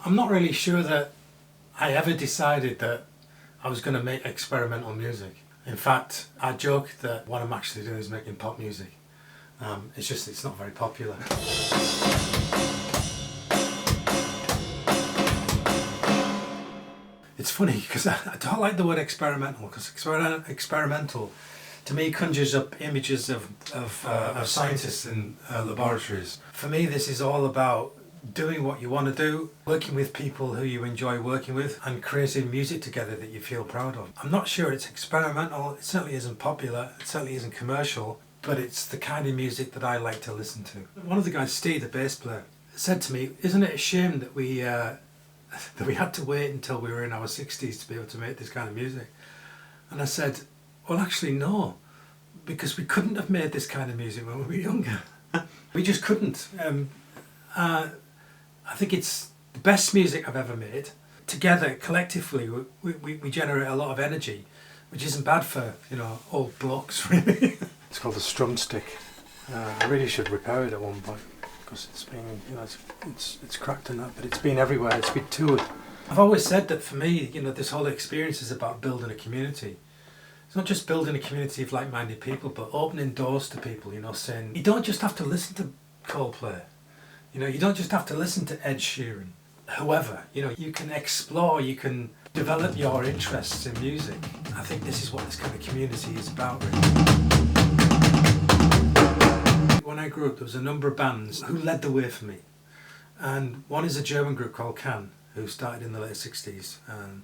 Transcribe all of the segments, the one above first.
I'm not really sure that I ever decided that I was going to make experimental music. In fact, I joke that what I'm actually doing is making pop music. It's not very popular. It's funny because I don't like the word experimental, because experimental to me conjures up images of scientists in laboratories. For me, this is all about doing what you want to do, working with people who you enjoy working with, and creating music together that you feel proud of. I'm not sure it's experimental, it certainly isn't popular, it certainly isn't commercial, but it's the kind of music that I like to listen to. One of the guys, Steve, the bass player, said to me, "Isn't it a shame that we had to wait until we were in our 60s to be able to make this kind of music?" And I said, "Well, actually no, because we couldn't have made this kind of music when we were younger." We just couldn't. I think it's the best music I've ever made. Together, collectively, we generate a lot of energy, which isn't bad for, old blocks, really. It's called a strum stick. I really should repair it at one point, because it's been, it's cracked and that, but it's been everywhere, it's been toured. I've always said that for me, this whole experience is about building a community. It's not just building a community of like-minded people, but opening doors to people, saying, you don't just have to listen to Coldplay. You don't just have to listen to Ed Sheeran. Whoever, you can explore, you can develop your interests in music. I think this is what this kind of community is about, really. When I grew up, there was a number of bands who led the way for me. And one is a German group called Can, who started in the late 60s. And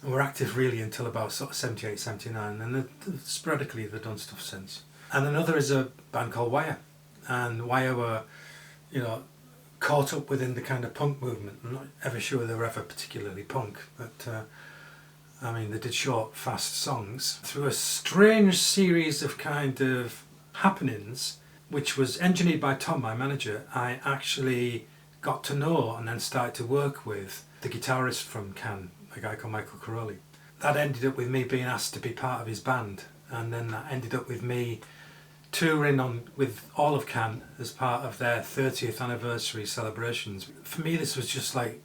were active really until about sort of 78, 79. And sporadically they've done stuff since. And another is a band called Wire. And Wire were, caught up within the kind of punk movement. I'm not ever sure they were ever particularly punk, but they did short, fast songs. Through a strange series of kind of happenings, which was engineered by Tom, my manager, I actually got to know and then started to work with the guitarist from Can, a guy called Michael Caroli. That ended up with me being asked to be part of his band, and then that ended up with me touring with all of Can as part of their 30th anniversary celebrations. For me, this was just like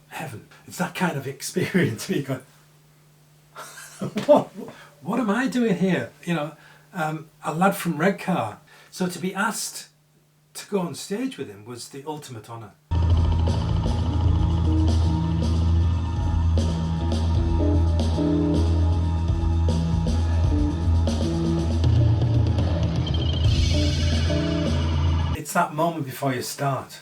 heaven. It's that kind of experience where you go, what am I doing here? A lad from Redcar. So to be asked to go on stage with him was the ultimate honour. It's that moment before you start.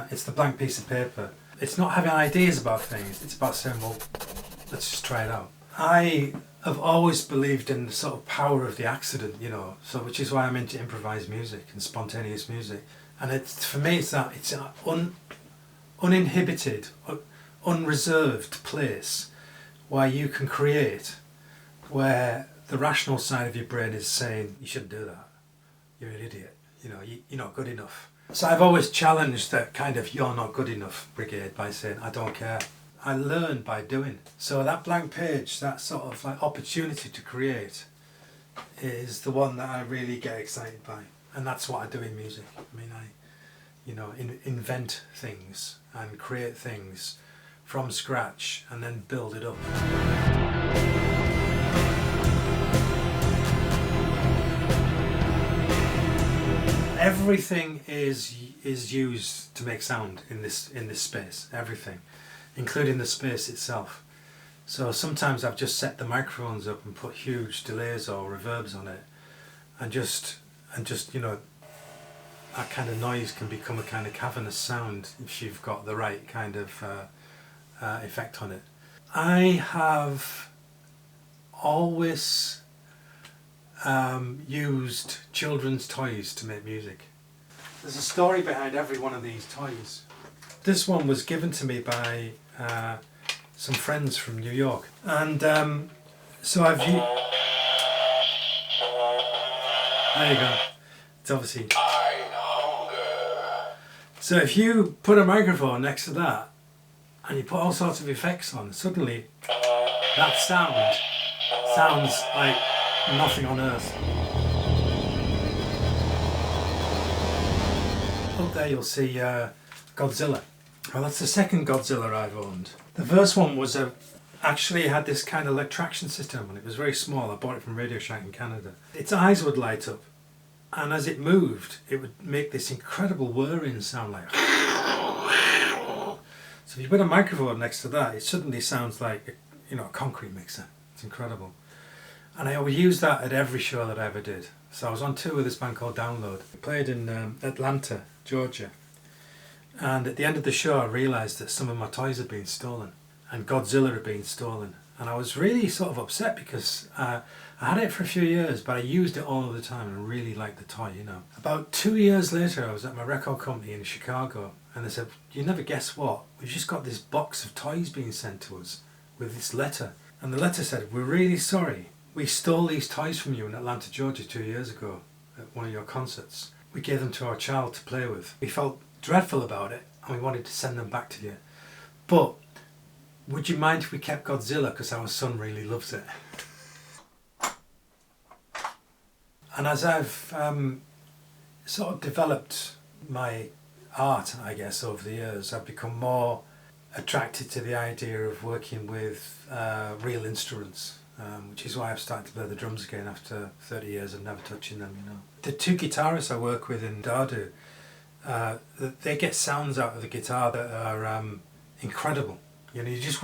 It's the blank piece of paper. It's not having ideas about things, it's about saying, well, let's just try it out. I have always believed in the sort of power of the accident, so which is why I'm into improvised music and spontaneous music. And for me it's an uninhibited, unreserved place where you can create, where the rational side of your brain is saying, you shouldn't do that, you're an idiot. You're not good enough. So I've always challenged that kind of you're not good enough brigade by saying, I don't care. I learn by doing. So that blank page, that sort of like opportunity to create, is the one that I really get excited by. And that's what I do in music. I invent things and create things from scratch and then build it up. Everything is used to make sound in this space. Everything, including the space itself. So sometimes I've just set the microphones up and put huge delays or reverbs on it, and just that kind of noise can become a kind of cavernous sound if you've got the right kind of effect on it. I have always used children's toys to make music. There's a story behind every one of these toys. This one was given to me by some friends from New York, and so I've used... There you go. It's obviously... So if you put a microphone next to that and you put all sorts of effects on, suddenly that sounds like nothing on earth. Up there you'll see Godzilla. Well, that's the second Godzilla I've owned. The first one was actually had this kind of traction system and it was very small. I bought it from Radio Shack in Canada. Its eyes would light up, and as it moved, it would make this incredible whirring sound like. So if you put a microphone next to that, it suddenly sounds like a concrete mixer. It's incredible. And I always used that at every show that I ever did. So I was on tour with this band called Download. We played in Atlanta, Georgia. And at the end of the show, I realised that some of my toys had been stolen. And Godzilla had been stolen. And I was really sort of upset because I had it for a few years, but I used it all of the time and I really liked the toy, About 2 years later, I was at my record company in Chicago and they said, "You never guess what? We've just got this box of toys being sent to us with this letter." And the letter said, "We're really sorry. We stole these toys from you in Atlanta, Georgia 2 years ago at one of your concerts. We gave them to our child to play with. We felt dreadful about it and we wanted to send them back to you. But would you mind if we kept Godzilla because our son really loves it?" And as I've sort of developed my art, I guess, over the years, I've become more attracted to the idea of working with real instruments, which is why I've started to play the drums again after 30 years of never touching them, The two guitarists I work with in Dardu, they get sounds out of the guitar that are incredible. You just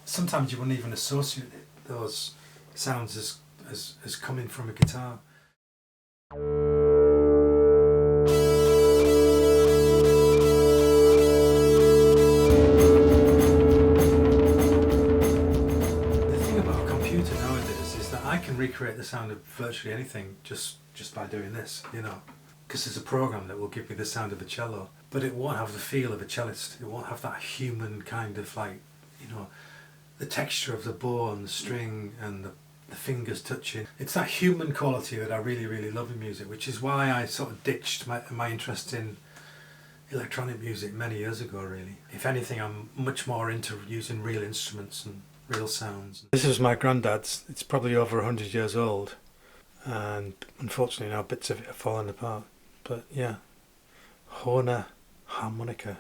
sometimes you wouldn't even associate those sounds as coming from a guitar. I can recreate the sound of virtually anything just by doing this, because there's a program that will give me the sound of a cello, but it won't have the feel of a cellist. It won't have that human kind of the texture of the bow and the string and the fingers touching. It's that human quality that I really, really love in music, which is why I sort of ditched my interest in electronic music many years ago, really. If anything, I'm much more into using real instruments and real sounds. This is my granddad's. It's probably over 100 years old, and unfortunately now bits of it are falling apart. But yeah, Horner harmonica.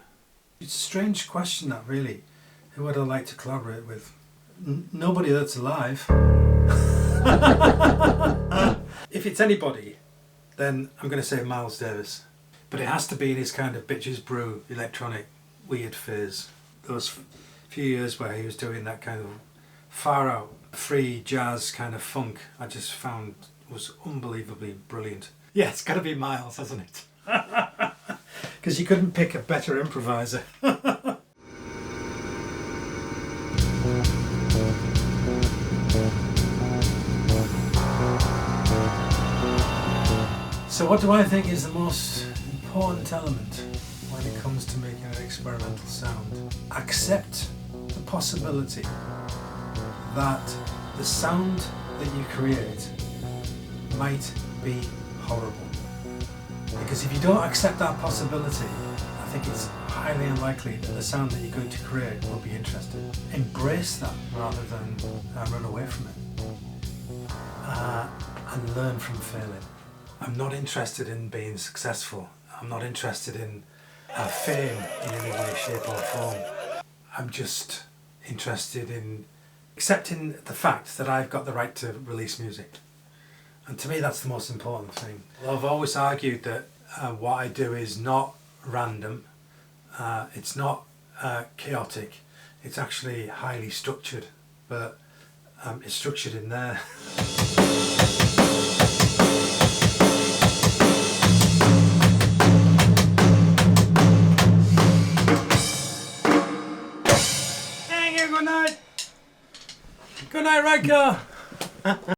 It's a strange question, that, really. Who would I like to collaborate with? Nobody that's alive. If it's anybody, then I'm going to say Miles Davis. But it has to be in his kind of bitches brew electronic weird phase. Those few years where he was doing that kind of far out free jazz kind of funk, I just found was unbelievably brilliant. Yeah, it's got to be Miles, hasn't it? Because you couldn't pick a better improviser. So what do I think is the most important element when it comes to making an experimental sound? Accept the possibility that the sound that you create might be horrible. Because if you don't accept that possibility, I think it's highly unlikely that the sound that you're going to create will be interesting. Embrace that rather than run away from it. And learn from failing. I'm not interested in being successful. I'm not interested in fame in any way, shape or form. I'm just interested in accepting the fact that I've got the right to release music. And to me that's the most important thing. Well, I've always argued that what I do is not random, it's not chaotic, it's actually highly structured, but it's structured in there. Good night, Radko.